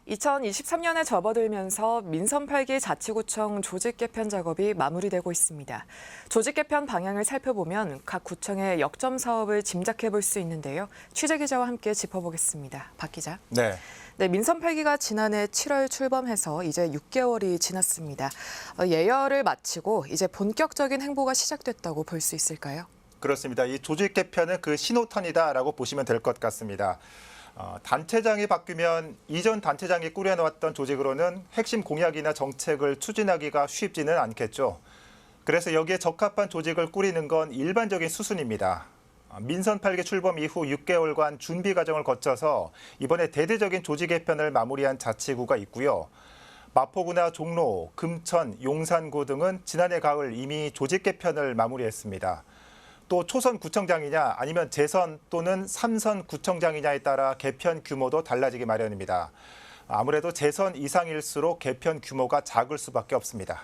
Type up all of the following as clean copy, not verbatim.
2023년에 접어들면서 민선 8기 자치구청 조직 개편 작업이 마무리되고 있습니다. 조직 개편 방향을 살펴보면 각 구청의 역점 사업을 짐작해 볼 수 있는데요. 취재 기자와 함께 짚어보겠습니다. 박 기자. 네. 민선 8기가 지난해 7월 출범해서 이제 6개월이 지났습니다. 예열을 마치고 이제 본격적인 행보가 시작됐다고 볼 수 있을까요? 그렇습니다. 이 조직 개편은 그 신호탄이다라고 보시면 될 것 같습니다. 단체장이 바뀌면 이전 단체장이 꾸려놓았던 조직으로는 핵심 공약이나 정책을 추진하기가 쉽지는 않겠죠. 그래서 여기에 적합한 조직을 꾸리는 건 일반적인 수순입니다. 민선 8기 출범 이후 6개월간 준비 과정을 거쳐서 이번에 대대적인 조직 개편을 마무리한 자치구가 있고요. 마포구나 종로, 금천, 용산구 등은 지난해 가을 이미 조직 개편을 마무리했습니다. 또 초선 구청장이냐 아니면 재선 또는 3선 구청장이냐에 따라 개편 규모도 달라지기 마련입니다. 아무래도 재선 이상일수록 개편 규모가 작을 수밖에 없습니다.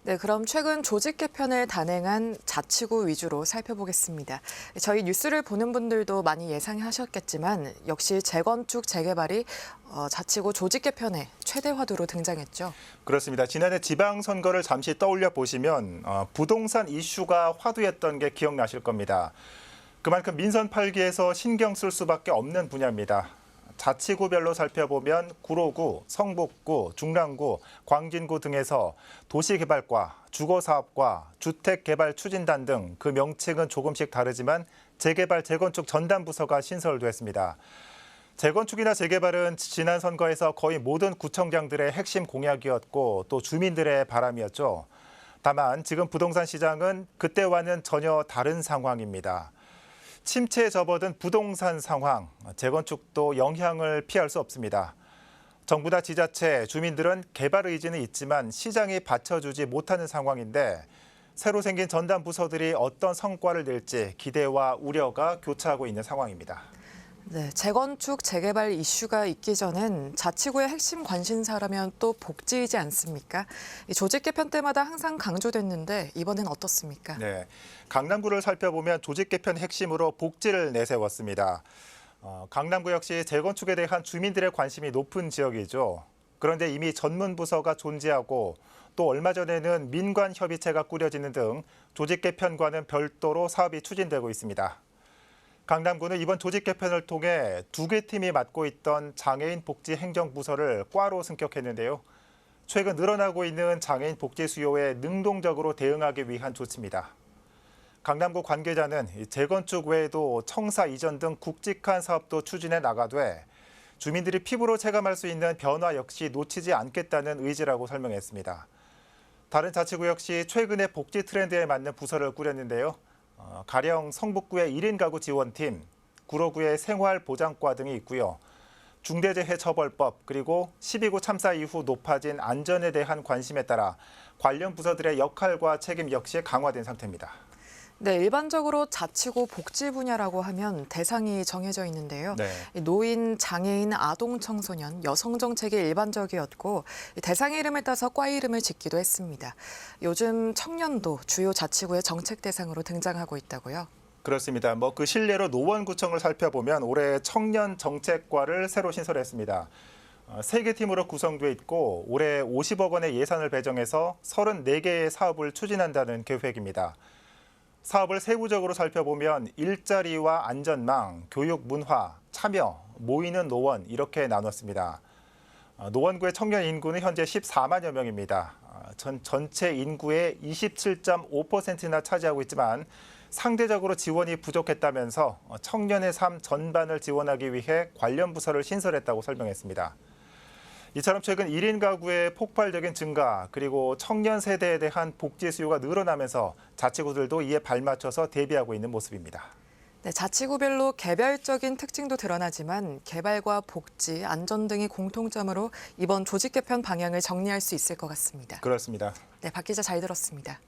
네, 그럼 최근 조직 개편을 단행한 자치구 위주로 살펴보겠습니다. 저희 뉴스를 보는 분들도 많이 예상하셨겠지만 역시 재건축, 재개발이 자치구 조직 개편의 최대 화두로 등장했죠. 그렇습니다. 지난해 지방선거를 잠시 떠올려 보시면 부동산 이슈가 화두였던 게 기억나실 겁니다. 그만큼 민선 8기에서 신경 쓸 수밖에 없는 분야입니다. 자치구별로 살펴보면 구로구, 성북구, 중랑구, 광진구 등에서 도시개발과 주거사업과 주택개발추진단 등 그 명칭은 조금씩 다르지만 재개발, 재건축 전담 부서가 신설됐습니다. 재건축이나 재개발은 지난 선거에서 거의 모든 구청장들의 핵심 공약이었고 또 주민들의 바람이었죠. 다만 지금 부동산 시장은 그때와는 전혀 다른 상황입니다. 침체에 접어든 부동산 상황, 재건축도 영향을 피할 수 없습니다. 정부나 지자체, 주민들은 개발 의지는 있지만 시장이 받쳐주지 못하는 상황인데 새로 생긴 전담 부서들이 어떤 성과를 낼지 기대와 우려가 교차하고 있는 상황입니다. 네, 재건축, 재개발 이슈가 있기 전엔 자치구의 핵심 관심사라면 또 복지이지 않습니까? 이 조직 개편 때마다 항상 강조됐는데 이번엔 어떻습니까? 네, 강남구를 살펴보면 조직 개편 핵심으로 복지를 내세웠습니다. 강남구 역시 재건축에 대한 주민들의 관심이 높은 지역이죠. 그런데 이미 전문 부서가 존재하고 또 얼마 전에는 민관협의체가 꾸려지는 등 조직 개편과는 별도로 사업이 추진되고 있습니다. 강남구는 이번 조직 개편을 통해 2개 팀이 맡고 있던 장애인 복지 행정부서를 과로 승격했는데요. 최근 늘어나고 있는 장애인 복지 수요에 능동적으로 대응하기 위한 조치입니다. 강남구 관계자는 재건축 외에도 청사 이전 등 굵직한 사업도 추진해 나가되 주민들이 피부로 체감할 수 있는 변화 역시 놓치지 않겠다는 의지라고 설명했습니다. 다른 자치구 역시 최근의 복지 트렌드에 맞는 부서를 꾸렸는데요. 가령 성북구의 1인 가구 지원팀, 구로구의 생활보장과 등이 있고요. 중대재해처벌법 그리고 12구 참사 이후 높아진 안전에 대한 관심에 따라 관련 부서들의 역할과 책임 역시 강화된 상태입니다. 네, 일반적으로 자치구 복지 분야라고 하면 대상이 정해져 있는데요. 네. 노인, 장애인, 아동, 청소년, 여성 정책이 일반적이었고 대상의 이름을 따서 과 이름을 짓기도 했습니다. 요즘 청년도 주요 자치구의 정책 대상으로 등장하고 있다고요? 그렇습니다. 그 실례로 노원구청을 살펴보면 올해 청년 정책과를 새로 신설했습니다. 3개 팀으로 구성돼 있고 올해 50억 원의 예산을 배정해서 34개의 사업을 추진한다는 계획입니다. 사업을 세부적으로 살펴보면 일자리와 안전망, 교육 문화, 참여, 모이는 노원 이렇게 나눴습니다. 노원구의 청년 인구는 현재 14만여 명입니다. 전체 인구의 27.5%나 차지하고 있지만 상대적으로 지원이 부족했다면서 청년의 삶 전반을 지원하기 위해 관련 부서를 신설했다고 설명했습니다. 이처럼 최근 1인 가구의 폭발적인 증가 그리고 청년 세대에 대한 복지 수요가 늘어나면서 자치구들도 이에 발맞춰서 대비하고 있는 모습입니다. 네, 자치구별로 개별적인 특징도 드러나지만 개발과 복지, 안전 등이 공통점으로 이번 조직 개편 방향을 정리할 수 있을 것 같습니다. 그렇습니다. 네, 박 기자 잘 들었습니다.